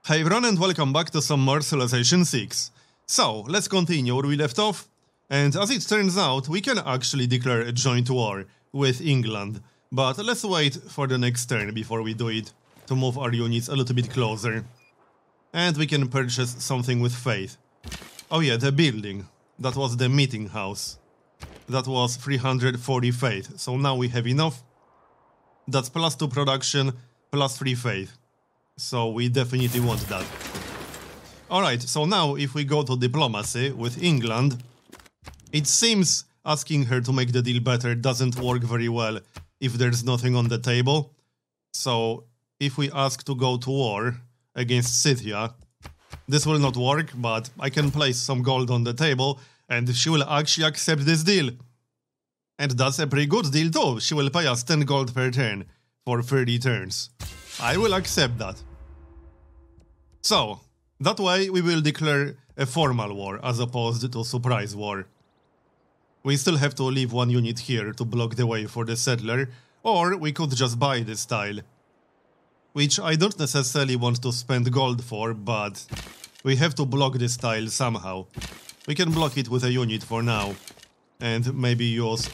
Hey everyone and welcome back to some more Civilization 6. So, let's continue where we left off, and as it turns out, we can actually declare a joint war with England, but let's wait for the next turn before we do it, to move our units a little bit closer. And we can purchase something with faith. Oh yeah, the building. That was the meeting house. That was 340 faith, so now we have enough. That's +2 production, +3 faith. So we definitely want that. Alright, so now if we go to diplomacy with England, it seems asking her to make the deal better doesn't work very well if there's nothing on the table. So if we ask to go to war against Scythia, this will not work, but I can place some gold on the table and she will actually accept this deal. And that's a pretty good deal too. She will pay us 10 gold per turn for 30 turns. I will accept that. So, that way we will declare a formal war as opposed to surprise war. We still have to leave one unit here to block the way for the settler, or we could just buy this tile. Which I don't necessarily want to spend gold for, but we have to block this tile somehow. We can block it with a unit for now, and maybe use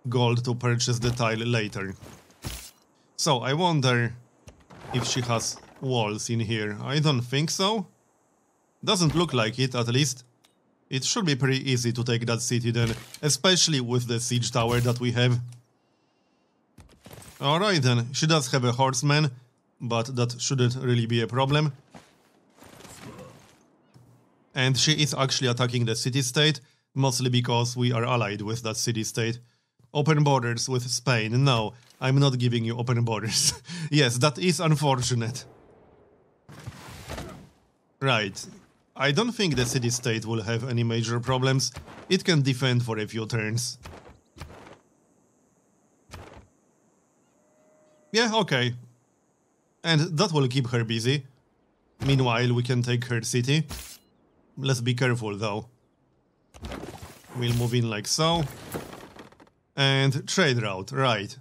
gold to purchase the tile later. So, I wonder if she has walls in here. I don't think so. Doesn't look like it, at least. It should be pretty easy to take that city then, especially with the siege tower that we have. Alright then, she does have a horseman, but that shouldn't really be a problem. And she is actually attacking the city-state, mostly because we are allied with that city-state. Open borders with Spain. No, I'm not giving you open borders. Yes, that is unfortunate. Right. I don't think the city-state will have any major problems. It can defend for a few turns. Yeah, okay. And that will keep her busy. Meanwhile, we can take her city. Let's be careful, though. We'll move in like so. And trade route, right.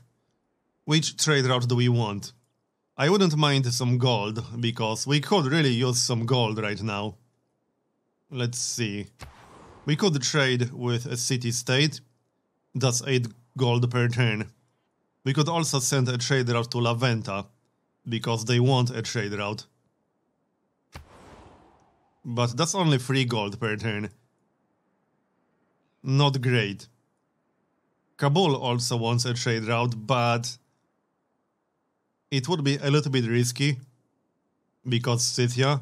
Which trade route do we want? I wouldn't mind some gold, because we could really use some gold right now. Let's see. We could trade with a city-state. That's 8 gold per turn. We could also send a trade route to La Venta, because they want a trade route. But that's only 3 gold per turn. Not great. Kabul also wants a trade route, but it would be a little bit risky, because Scythia.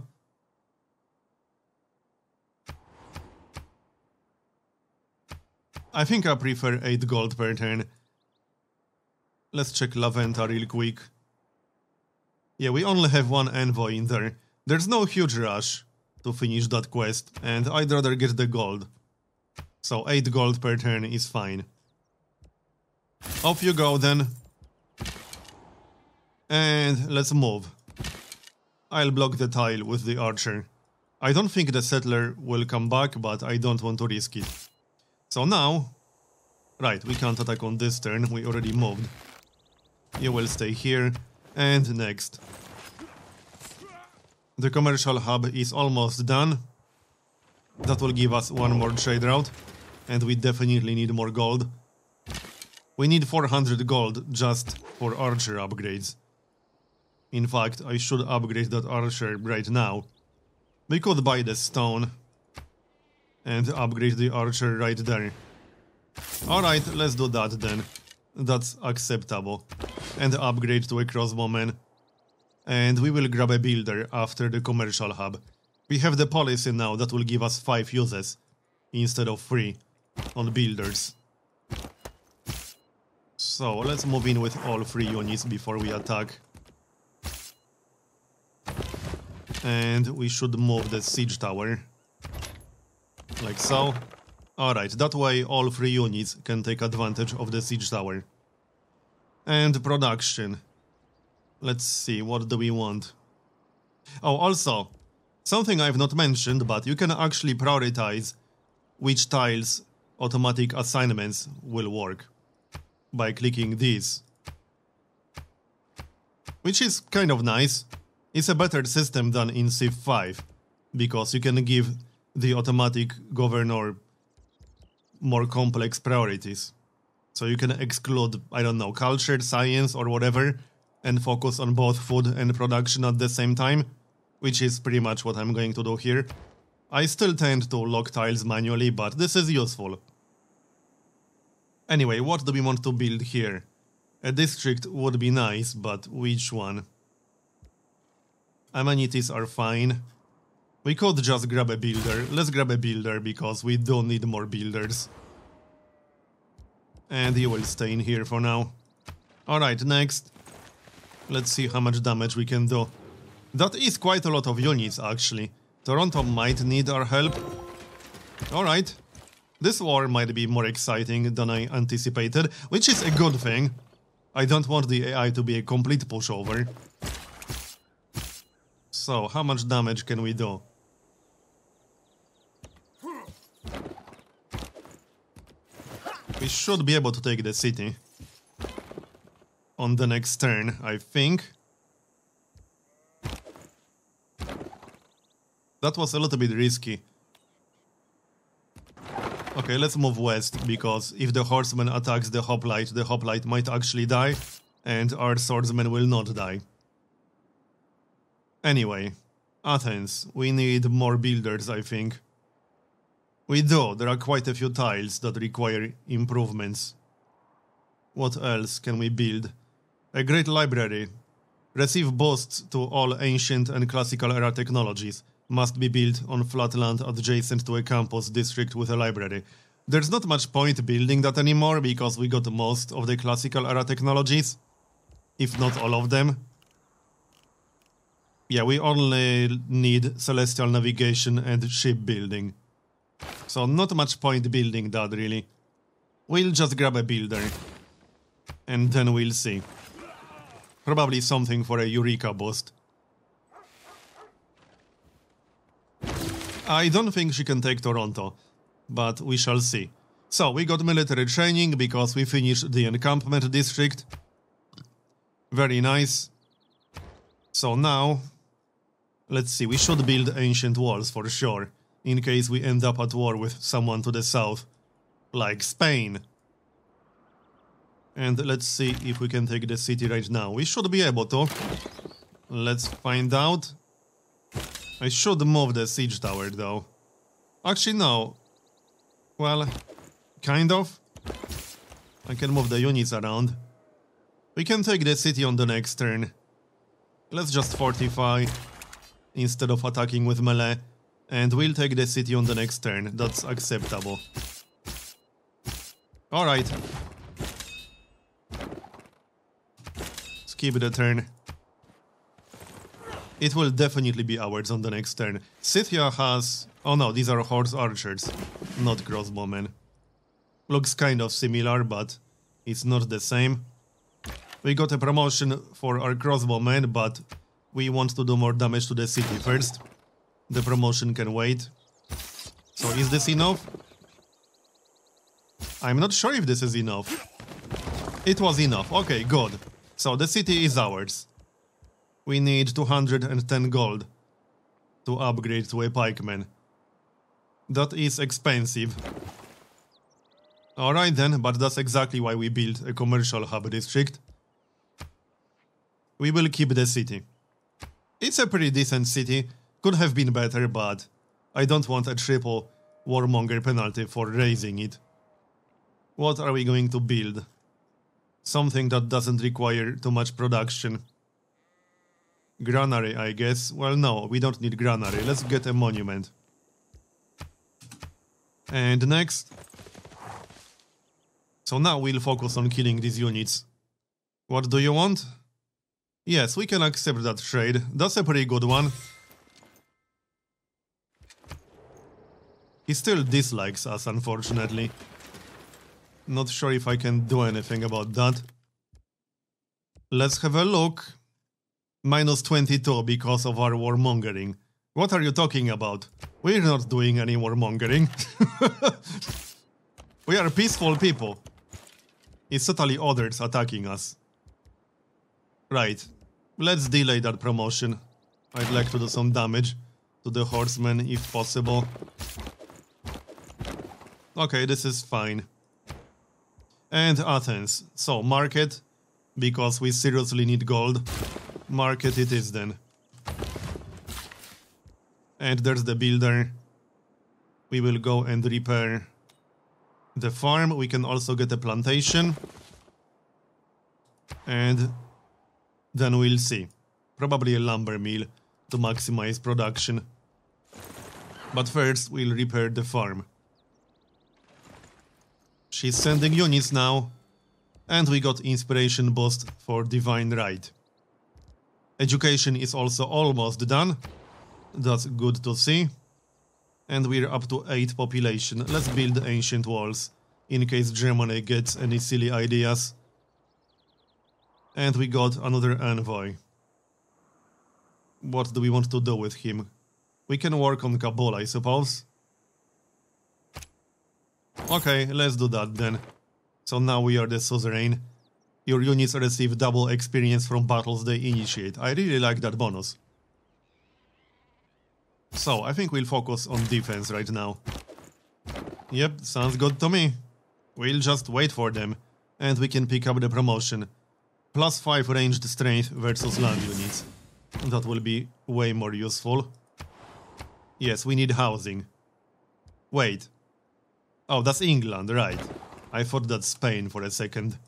I think I prefer 8 gold per turn. Let's check La Venta real quick. Yeah, we only have 1 envoy in there. There's no huge rush to finish that quest, and I'd rather get the gold. So 8 gold per turn is fine. Off you go then. And let's move. I'll block the tile with the archer. I don't think the settler will come back, but I don't want to risk it. So now... Right, we can't attack on this turn, we already moved. You will stay here. And next. The commercial hub is almost done. That will give us 1 more trade route. And we definitely need more gold. We need 400 gold just for archer upgrades. In fact, I should upgrade that archer right now. We could buy the stone and upgrade the archer right there. Alright, let's do that then. That's acceptable. And upgrade to a crossbowman. And we will grab a builder after the commercial hub. We have the policy now that will give us 5 uses instead of 3 on builders. So let's move in with all 3 units before we attack. And we should move the siege tower. Like so. Alright, that way all 3 units can take advantage of the siege tower. And production. Let's see, what do we want? Oh, also, something I've not mentioned, but you can actually prioritize which tiles automatic assignments will work by clicking these. Which is kind of nice. It's a better system than in Civ 5, because you can give the automatic governor more complex priorities. So you can exclude, I don't know, culture, science or whatever, and focus on both food and production at the same time, which is pretty much what I'm going to do here. I still tend to lock tiles manually, but this is useful. Anyway, what do we want to build here? A district would be nice, but which one? Amenities are fine. We could just grab a builder. Let's grab a builder, because we don't need more builders. And you will stay in here for now. Alright, next. Let's see how much damage we can do. That is quite a lot of units, actually. Toronto might need our help. Alright. This war might be more exciting than I anticipated, which is a good thing. I don't want the AI to be a complete pushover. So, how much damage can we do? We should be able to take the city on the next turn, I think. That was a little bit risky. Okay, let's move west, because if the horseman attacks the hoplite might actually die, and our swordsman will not die. Anyway, Athens, we need more builders, I think. We do, there are quite a few tiles that require improvements. What else can we build? A great library. Receive boosts to all ancient and classical era technologies. Must be built on flat land adjacent to a campus district with a library. There's not much point building that anymore, because we got most of the classical era technologies, if not all of them. Yeah, we only need celestial navigation and shipbuilding. So not much point building that, really. We'll just grab a builder. And then we'll see. Probably something for a Eureka boost. I don't think she can take Toronto, but we shall see. So, we got military training because we finished the encampment district. Very nice. So now, let's see, we should build ancient walls for sure, in case we end up at war with someone to the south, like Spain. And let's see if we can take the city right now. We should be able to. Let's find out. I should move the siege tower, though. Actually, no. Well, kind of. I can move the units around. We can take the city on the next turn. Let's just fortify instead of attacking with melee. And we'll take the city on the next turn. That's acceptable. Alright. Skip the turn. It will definitely be ours on the next turn. Scythia has... Oh no, these are horse archers, not crossbowmen. Looks kind of similar, but it's not the same. We got a promotion for our crossbowmen, but we want to do more damage to the city first. The promotion can wait. So is this enough? I'm not sure if this is enough. It was enough. Okay, good. So the city is ours. We need 210 gold to upgrade to a pikeman. That is expensive. Alright then, but that's exactly why we built a commercial hub district. We will keep the city. It's a pretty decent city. Could have been better, but I don't want a triple warmonger penalty for raising it. What are we going to build? Something that doesn't require too much production. Granary, I guess. Well, no, we don't need granary. Let's get a monument. And next. So now we'll focus on killing these units. What do you want? Yes, we can accept that trade. That's a pretty good one. He still dislikes us, unfortunately. Not sure if I can do anything about that. Let's have a look. Minus 22 because of our warmongering. What are you talking about? We're not doing any warmongering. We are peaceful people. It's totally others attacking us. Right. Let's delay that promotion. I'd like to do some damage to the horsemen if possible. Okay, this is fine. And Athens. So, market, because we seriously need gold. Market it is then. And there's the builder. We will go and repair the farm. We can also get a plantation. And then we'll see. Probably a lumber mill to maximize production. But first, we'll repair the farm. She's sending units now. And we got inspiration boost for Divine Right. Education is also almost done. That's good to see. And we're up to 8 population. Let's build ancient walls, in case Germany gets any silly ideas. And we got another envoy. What do we want to do with him? We can work on Kabul, I suppose. Okay, let's do that then. So now we are the suzerain. Your units receive double experience from battles they initiate. I really like that bonus. So, I think we'll focus on defense right now. Yep, sounds good to me. We'll just wait for them, and we can pick up the promotion. +5 ranged strength versus land units. That will be way more useful. Yes, we need housing. Wait. Oh, that's England, right. I thought that's Spain for a second.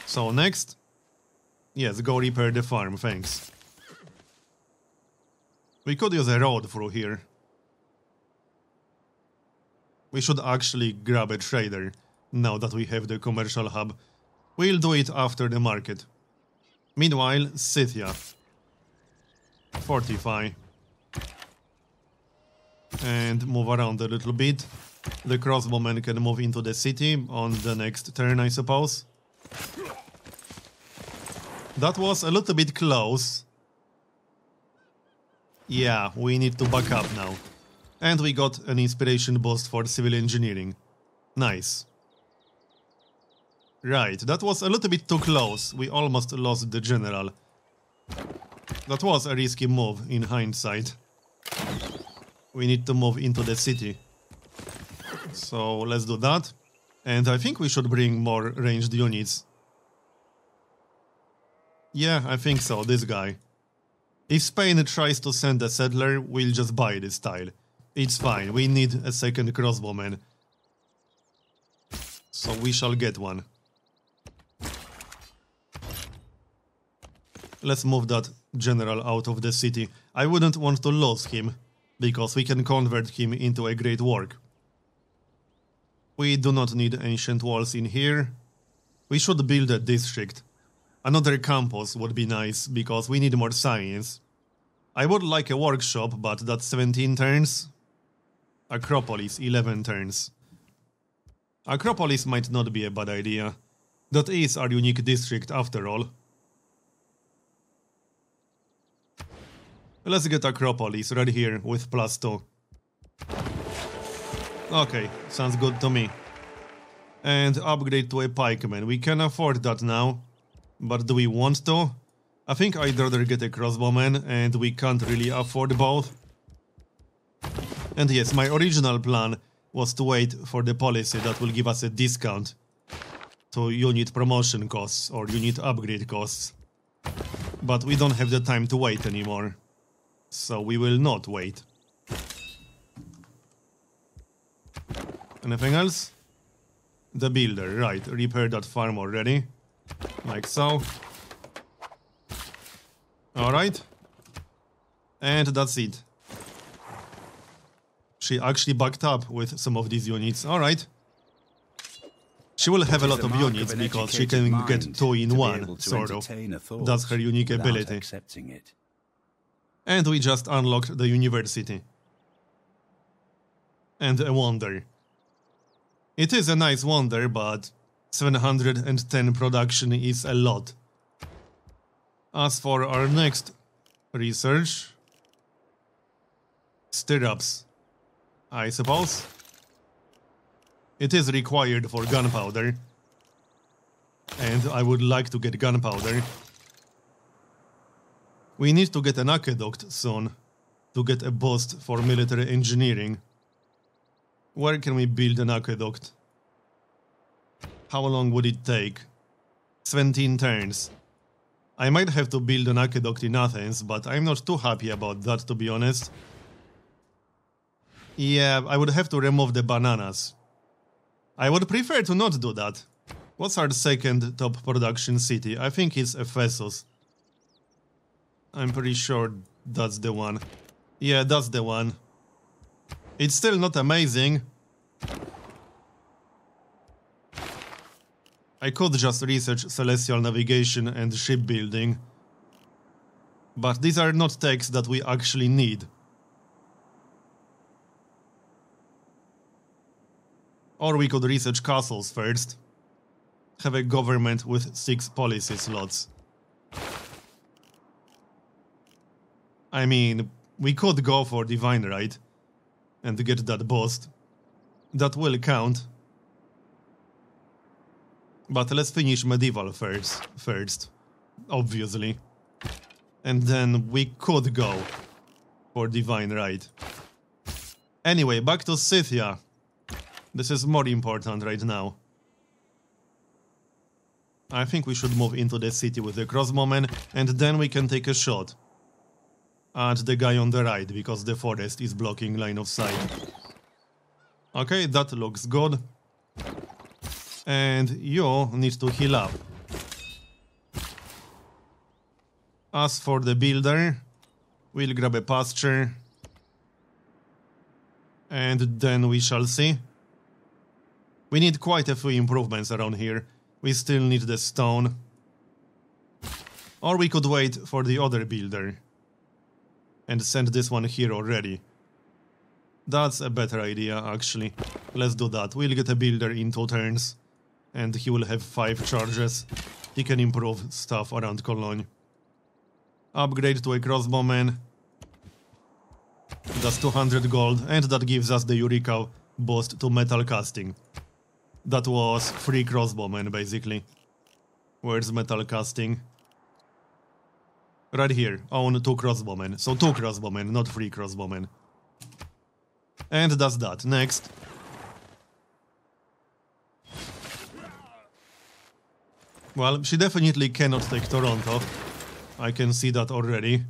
So, next? Yes, go repair the farm, thanks. We could use a road through here. We should actually grab a trader, now that we have the commercial hub. We'll do it after the market. Meanwhile, Scythia. Fortify. And move around a little bit. The crossbowmen can move into the city on the next turn, I suppose. That was a little bit close. Yeah, we need to back up now. And we got an inspiration boost for civil engineering. Nice. Right, that was a little bit too close. We almost lost the general. That was a risky move in hindsight. We need to move into the city. So let's do that. And I think we should bring more ranged units. Yeah, I think so, this guy. If Spain tries to send a settler, we'll just buy this tile. It's fine, we need a second crossbowman. So we shall get one. Let's move that general out of the city. I wouldn't want to lose him, because we can convert him into a great work. We do not need ancient walls in here. We should build a district. Another campus would be nice, because we need more science. I would like a workshop, but that's 17 turns. Acropolis, 11 turns. Acropolis might not be a bad idea. That is our unique district after all. Let's get Acropolis right here with +2. Okay, sounds good to me. And upgrade to a pikeman. We can afford that now. But do we want to? I think I'd rather get a crossbowman, and we can't really afford both. And yes, my original plan was to wait for the policy that will give us a discount to unit promotion costs or unit upgrade costs. But we don't have the time to wait anymore. So we will not wait. Anything else? The builder, right, repair that farm already. Like so. Alright. And that's it. She actually backed up with some of these units. Alright. She will have a lot of units because she can get 2 in 1, sort of. That's her unique ability. And we just unlocked the university. And a wonder. It is a nice wonder, but 710 production is a lot. As for our next research... Stirrups, I suppose. It is required for gunpowder. And I would like to get gunpowder. We need to get an aqueduct soon to get a boost for military engineering. Where can we build an aqueduct? How long would it take? 17 turns. I might have to build an aqueduct in Athens, but I'm not too happy about that, to be honest. Yeah, I would have to remove the bananas. I would prefer to not do that. What's our second top production city? I think it's Ephesus. I'm pretty sure that's the one. Yeah, that's the one. It's still not amazing. I could just research celestial navigation and shipbuilding. But these are not techs that we actually need. Or we could research castles first. Have a government with 6 policy slots. I mean, we could go for Divine Right and get that boost. That will count. But let's finish medieval first, obviously. And then we could go for Divine Right. Anyway, back to Scythia. This is more important right now. I think we should move into the city with the crossbowmen, and then we can take a shot at the guy on the right, because the forest is blocking line of sight. Okay, that looks good. And you need to heal up. As for the builder, we'll grab a pasture. And then we shall see. We need quite a few improvements around here. We still need the stone. Or we could wait for the other builder and send this one here already. That's a better idea, actually. Let's do that. We'll get a builder in 2 turns. And he will have 5 charges. He can improve stuff around Cologne. Upgrade to a crossbowman. That's 200 gold, and that gives us the Eureka boost to metal casting. That was 3 crossbowmen, basically. Where's metal casting? Right here. Own 2 crossbowmen. So 2 crossbowmen, not 3 crossbowmen. And that's that. Next. Well, she definitely cannot take Toronto. I can see that already.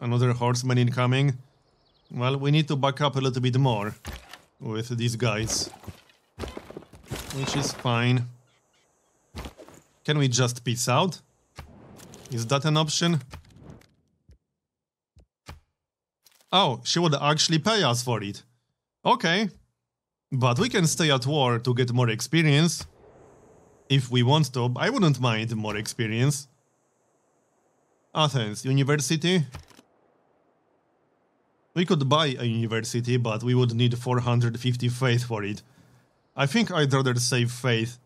Another horseman incoming. Well, we need to back up a little bit more with these guys. Which is fine. Can we just peace out? Is that an option? Oh, she would actually pay us for it. Okay. But we can stay at war to get more experience. If we want to, I wouldn't mind more experience. Athens, university. We could buy a university, but we would need 450 faith for it. I think I'd rather save faith,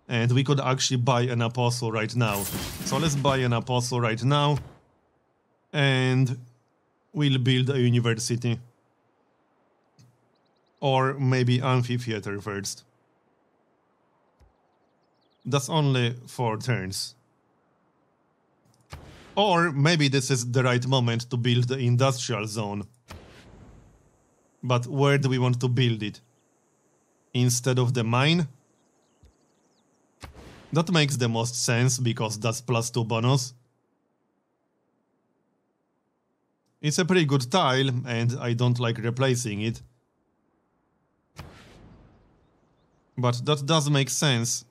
and we could actually buy an apostle right now. So let's buy an apostle right now, and we'll build a university. Or maybe amphitheater first. That's only 4 turns. Or maybe this is the right moment to build the industrial zone. But where do we want to build it? Instead of the mine? That makes the most sense, because that's +2 bonus. It's a pretty good tile, and I don't like replacing it. But that does make sense.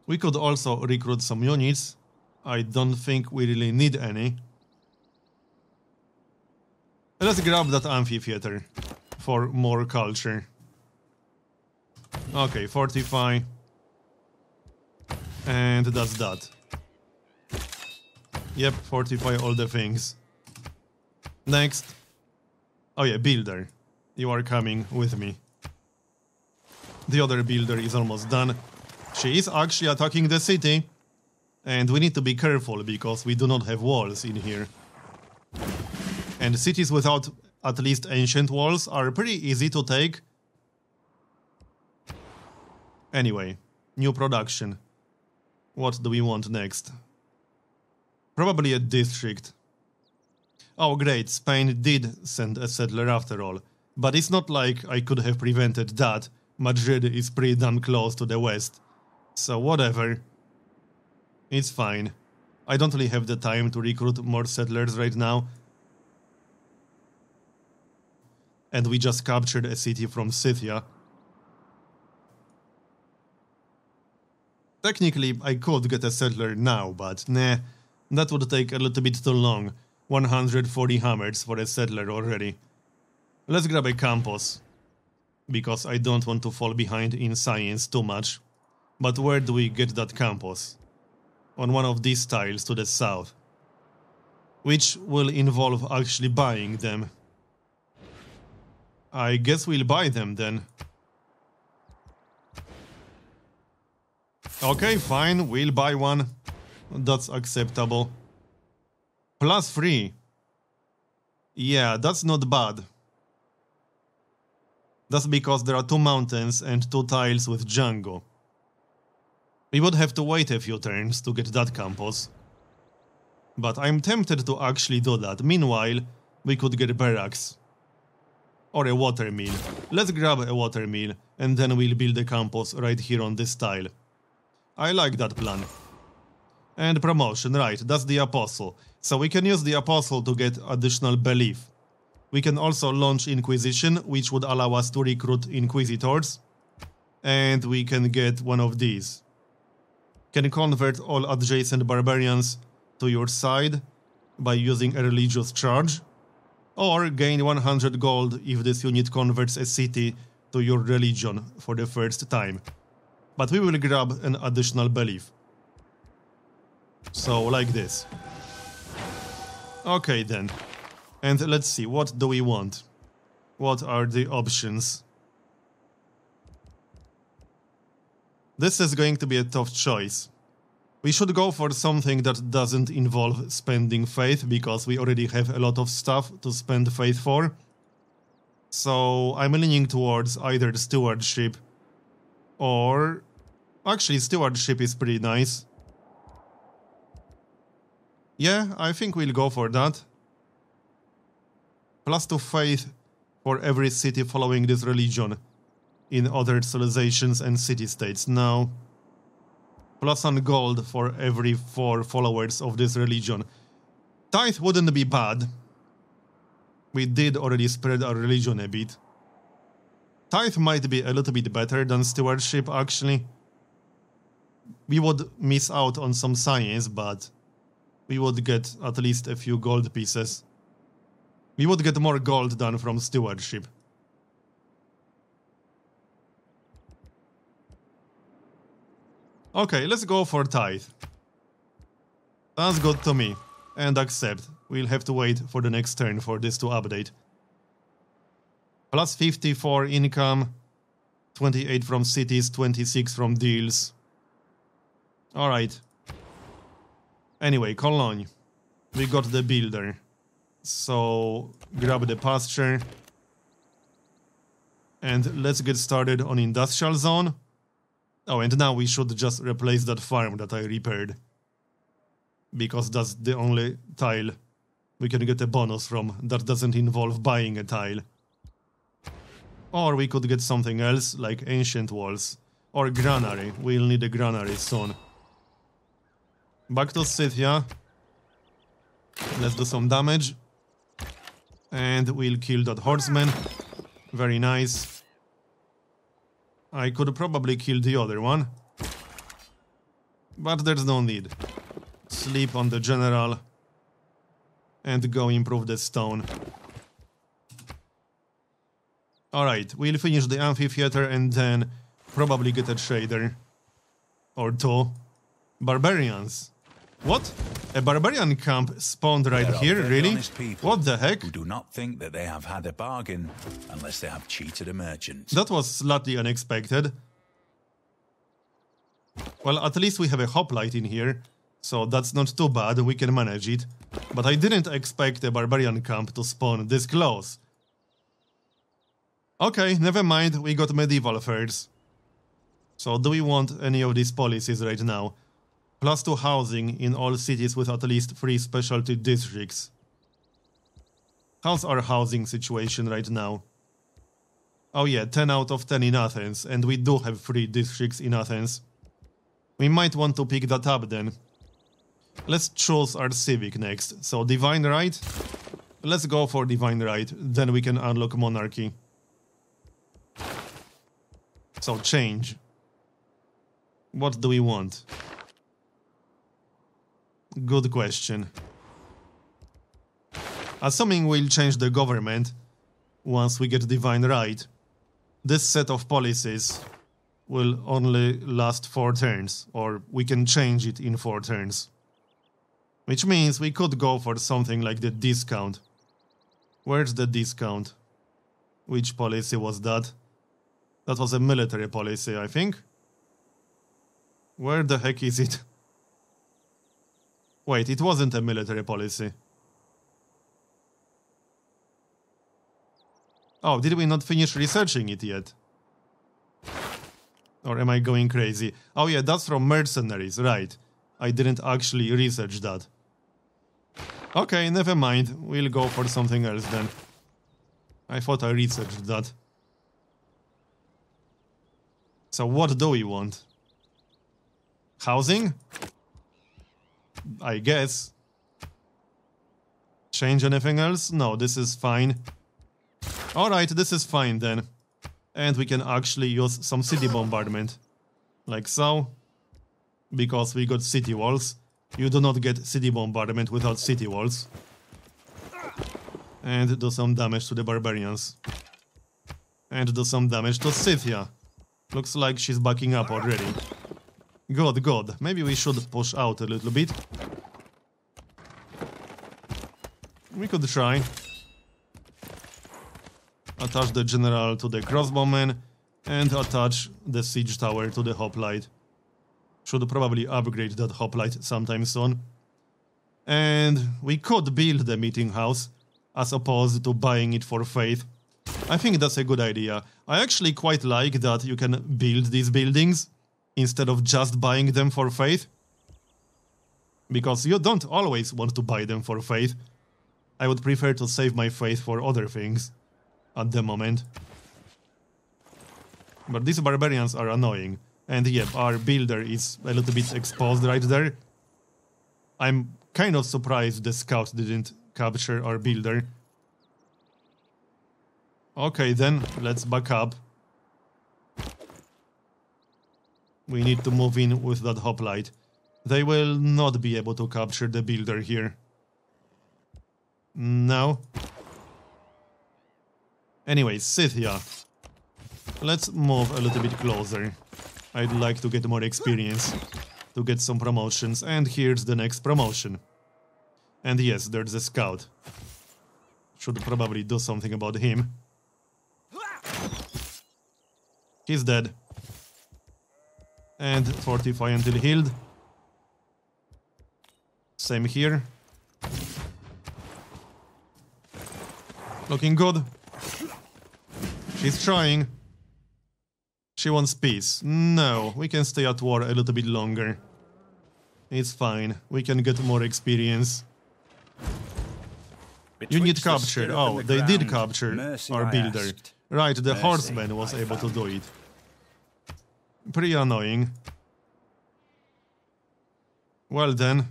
We could also recruit some units. I don't think we really need any. Let's grab that amphitheater for more culture. Okay, fortify. And that's that. Yep, fortify all the things. Next. Oh yeah, builder. You are coming with me. The other builder is almost done. She is actually attacking the city. And we need to be careful, because we do not have walls in here. And cities without at least ancient walls are pretty easy to take. Anyway, New production. What do we want next? Probably a district. Oh great, Spain did send a settler after all. But it's not like I could have prevented that. Madrid is pretty damn close to the west. So whatever. It's fine. I don't really have the time to recruit more settlers right now. And we just captured a city from Scythia. Technically, I could get a settler now, but nah, that would take a little bit too long. 140 hammers for a settler already. Let's grab a campus, because I don't want to fall behind in science too much. But where do we get that campus? On one of these tiles to the south. Which will involve actually buying them. I guess we'll buy them then. Okay, fine, we'll buy one. That's acceptable. +3. Yeah, that's not bad. That's because there are 2 mountains and 2 tiles with Django. We would have to wait a few turns to get that campus. But I'm tempted to actually do that. Meanwhile, we could get barracks. Or a water mill. Let's grab a water mill, and then we'll build a campus right here on this tile. I like that plan. And promotion, right, that's the Apostle. So we can use the Apostle to get additional belief. We can also launch Inquisition, which would allow us to recruit Inquisitors. And we can get one of these. Can convert all adjacent barbarians to your side by using a religious charge. Or gain 100 gold if this unit converts a city to your religion for the first time. But we will grab an additional belief. So, like this. Okay then. And let's see, what do we want? What are the options? This is going to be a tough choice. We should go for something that doesn't involve spending faith, because we already have a lot of stuff to spend faith for. So I'm leaning towards either stewardship or... Actually, stewardship is pretty nice. Yeah, I think we'll go for that. +2 faith for every city following this religion in other civilizations and city-states. Now, +1 gold for every 4 followers of this religion. Tithe wouldn't be bad. We did already spread our religion a bit. Tithe might be a little bit better than stewardship, actually. We would miss out on some science, but we would get at least a few gold pieces. We would get more gold than from stewardship. Okay, let's go for tithe. Sounds good to me. And accept. We'll have to wait for the next turn for this to update. +50 for income. 28 from cities, 26 from deals. Alright. Anyway, Cologne. We got the builder. So, grab the pasture. And let's get started on industrial zone. Oh, and now we should just replace that farm that I repaired. Because that's the only tile we can get a bonus from that doesn't involve buying a tile. Or we could get something else, like ancient walls. Or granary. We'll need a granary soon. Back to Scythia. Let's do some damage. And we'll kill that horseman. Very nice. I could probably kill the other one. But there's no need. Sleep on the general. And go improve the stone. Alright, we'll finish the amphitheater and then probably get a trader. Or 2. Barbarians. What? A barbarian camp spawned right here, really? What the heck? Who do not think that they have had a bargain unless they have cheated a merchant. That was slightly unexpected. Well, at least we have a hoplite in here, so that's not too bad, we can manage it. But I didn't expect a barbarian camp to spawn this close. Okay, never mind, we got medieval first. So do we want any of these policies right now? +2 housing in all cities with at least 3 specialty districts. How's our housing situation right now? Oh yeah, 10 out of 10 in Athens, and we do have 3 districts in Athens. We might want to pick that up then. Let's choose our civic next. So divine right? Let's go for divine right, then we can unlock monarchy. So change. What do we want? Good question. Assuming we'll change the government once we get divine right, this set of policies will only last 4 turns, or we can change it in 4 turns. Which means we could go for something like the discount. Where's the discount? Which policy was that? That was a military policy, I think. Where the heck is it? Wait, it wasn't a military policy. Oh, did we not finish researching it yet? Or am I going crazy? Oh yeah, that's from mercenaries, right. I didn't actually research that. Okay, never mind. We'll go for something else then. I thought I researched that. So what do we want? Housing? I guess. Change anything else? No, this is fine. Alright, this is fine then. And we can actually use some city bombardment. Like so. Because we got city walls. You do not get city bombardment without city walls. And do some damage to the barbarians. And do some damage to Scythia. Looks like she's backing up already. Good, good. Maybe we should push out a little bit. We could try. Attach the general to the crossbowman and attach the siege tower to the hoplite. Should probably upgrade that hoplite sometime soon. And we could build the meeting house as opposed to buying it for faith. I think that's a good idea. I actually quite like that you can build these buildings instead of just buying them for faith. Because you don't always want to buy them for faith. I would prefer to save my faith for other things at the moment. But these barbarians are annoying. And yep, our builder is a little bit exposed right there. I'm kind of surprised the scout didn't capture our builder. Okay then, let's back up. We need to move in with that hoplite. They will not be able to capture the builder here. No. Anyway, Scythia. Let's move a little bit closer. I'd like to get more experience, to get some promotions, and here's the next promotion. And yes, there's a scout. Should probably do something about him. He's dead. And fortify until healed. Same here. Looking good. She's trying. She wants peace. No, we can stay at war a little bit longer. It's fine. We can get more experience. Unit captured. Oh, they did capture our builder. Right, the horseman was able to do it. Pretty annoying. Well then.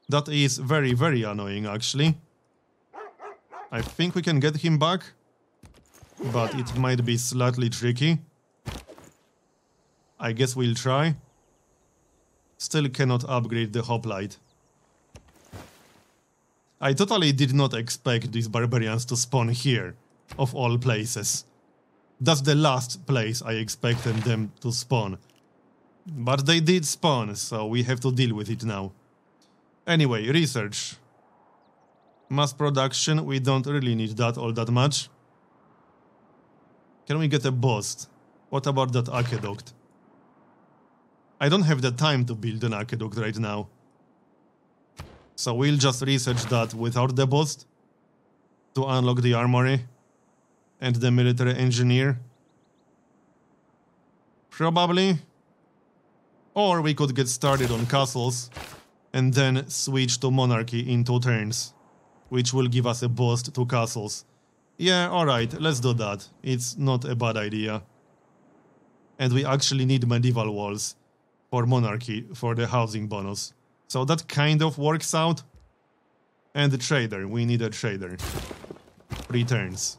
That is very, very annoying, actually. I think we can get him back. But it might be slightly tricky. I guess we'll try. Still cannot upgrade the hoplite. I totally did not expect these barbarians to spawn here, of all places. That's the last place I expected them to spawn. But they did spawn, so we have to deal with it now. Anyway, research. Mass production, we don't really need that all that much. Can we get a boost? What about that aqueduct? I don't have the time to build an aqueduct right now. So we'll just research that without the boost. To unlock the armory. And the military engineer. Probably. Or we could get started on castles and then switch to monarchy in 2 turns, which will give us a boost to castles. Yeah, alright, let's do that. It's not a bad idea. And we actually need medieval walls for monarchy, for the housing bonus. So that kind of works out. And the trader, we need a trader. 3 turns.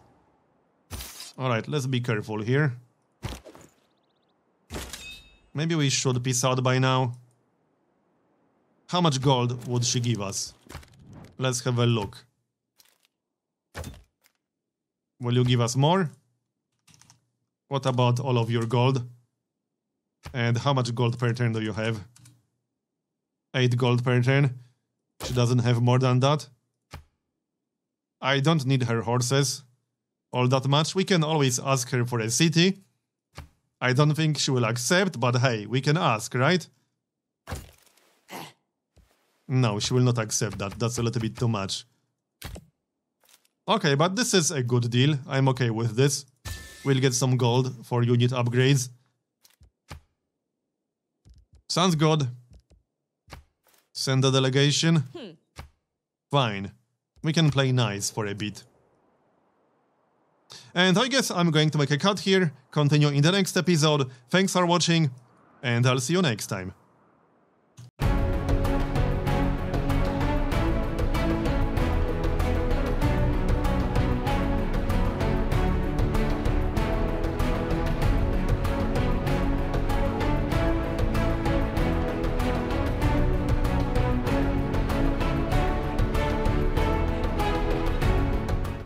Alright, let's be careful here. Maybe we should peace out by now. How much gold would she give us? Let's have a look. Will you give us more? What about all of your gold? And how much gold per turn do you have? 8 gold per turn. She doesn't have more than that. I don't need her horses all that much. We can always ask her for a city. I don't think she will accept, but hey, we can ask, right? No, she will not accept that. That's a little bit too much. Okay, but this is a good deal. I'm okay with this. We'll get some gold for unit upgrades. Sounds good. Send a delegation. Fine. We can play nice for a bit. And I guess I'm going to make a cut here, continue in the next episode. Thanks for watching, and I'll see you next time.